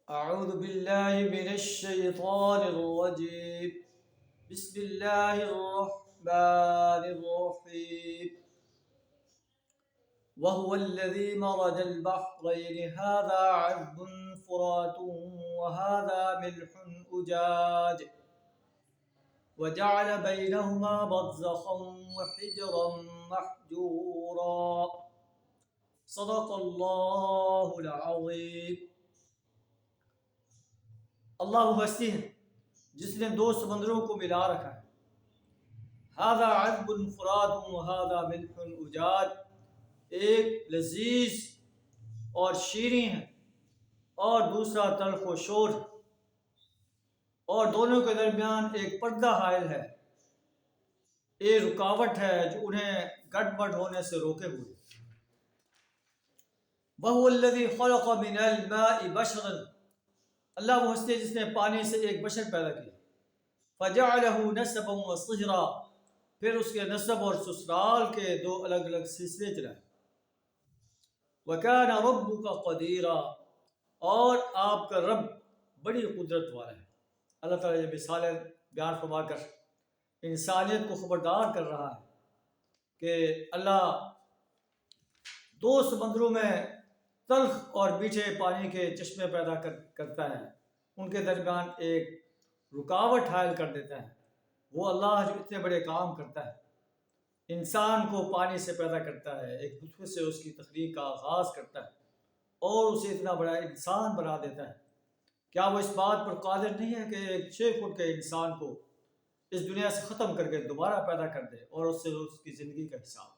أعوذ بالله من الشيطان الرجيم. بسم الله الرحمن الرحيم. وهو الذي مرج البحرين هذا عذب فرات وهذا ملح أجاج وجعل بينهما برزخا وحجرا محجورا. صدق الله العظيم. اللہ ہستی ہے جس نے دو سمندروں کو ملا رکھا ہے. ہذا عذب فرات وہذا ملح اجاج. ایک لذیذ اور شیریں ہے اور دوسرا تلخ و شور ہے، اور دونوں کے درمیان ایک پردہ حائل ہے، ایک رکاوٹ ہے جو انہیں گٹ مٹ ہونے سے روکے ہوئے. وَهُوَ الَّذِي خَلَقَ مِنَ الْمَاءِ بَشَرًا. اللہ وہ ہستی ہے جس نے پانی سے ایک بشر پیدا کیا. فَجَعَلَهُ نَسَبًا وَصِهْرًا. پھر اس کے نسب اور سسرال کے دو الگ الگ سلسلے چلائے. وَكَانَ رَبُّكَ قَدِيرًا. اور آپ کا رب بڑی قدرت والا ہے. اللہ تعالیٰ یہ مثالیں بیان فرما کر انسانیت کو خبردار کر رہا ہے کہ اللہ دو سمندروں میں تلخ اور میٹھے پانی کے چشمے پیدا کرتا ہے، ان کے درمیان ایک رکاوٹ حائل کر دیتا ہے. وہ اللہ جو اتنے بڑے کام کرتا ہے، انسان کو پانی سے پیدا کرتا ہے، ایک نطفے سے اس کی تخلیق کا آغاز کرتا ہے اور اسے اتنا بڑا انسان بنا دیتا ہے. کیا وہ اس بات پر قادر نہیں ہے کہ ایک 6 فٹ کے انسان کو اس دنیا سے ختم کر کے دوبارہ پیدا کر دے اور اس سے اس کی زندگی کا حساب.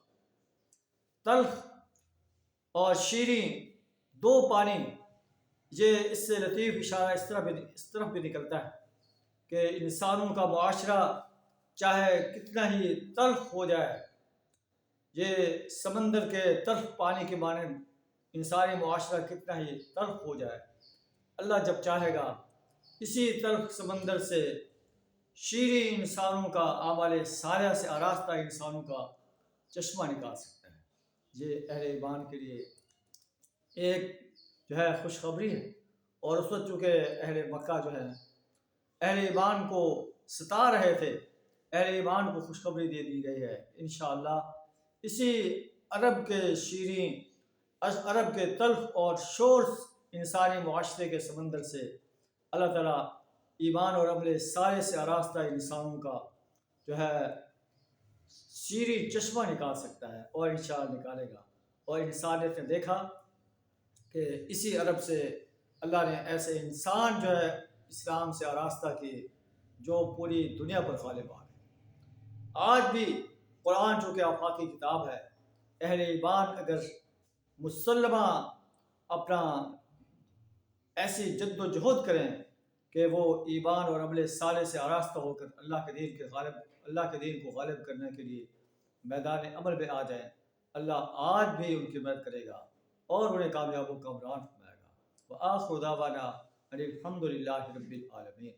تلخ اور شیریں دو پانی، یہ اس سے لطیف اشارہ اس طرف بھی نکلتا ہے کہ انسانوں کا معاشرہ چاہے کتنا ہی تلخ ہو جائے، یہ سمندر کے تلخ پانی کے مانند انسانی معاشرہ کتنا ہی تلخ ہو جائے، اللہ جب چاہے گا اسی تلخ سمندر سے شیریں انسانوں کا، اعمال صالحہ سے آراستہ انسانوں کا چشمہ نکال سکتا ہے. یہ اہل ایمان کے لیے ایک جو ہے خوشخبری ہے. اور اس وقت چونکہ اہل مکہ جو ہے اہل ایمان کو ستا رہے تھے، اہل ایمان کو خوشخبری دے دی گئی ہے. انشاءاللہ اسی عرب کے شیریں، عرب کے تلخ اور شور انسانی معاشرے کے سمندر سے اللہ تعالیٰ ایمان اور عمل صالح سے آراستہ انسانوں کا جو ہے شیریں چشمہ نکال سکتا ہے، اور انشاءاللہ نکالے گا. اور انسانیت نے دیکھا کہ اسی عرب سے اللہ نے ایسے انسان جو ہے اسلام سے آراستہ کیے جو پوری دنیا پر غالب آ گئے. آج بھی قرآن چونکہ آفاقی کتاب ہے، اہل ایمان اگر مسلمہ اپنا ایسی جد و جہد کریں کہ وہ ایمان اور عمل صالح سے آراستہ ہو کر اللہ کے دین کو غالب کرنے کے لیے میدان عمل میں آ جائیں، اللہ آج بھی ان کی مدد کرے گا اور انہیں کامیاب و کامران فرمائے گا. وآخر دعوانا ان الحمد للہ رب العالمین.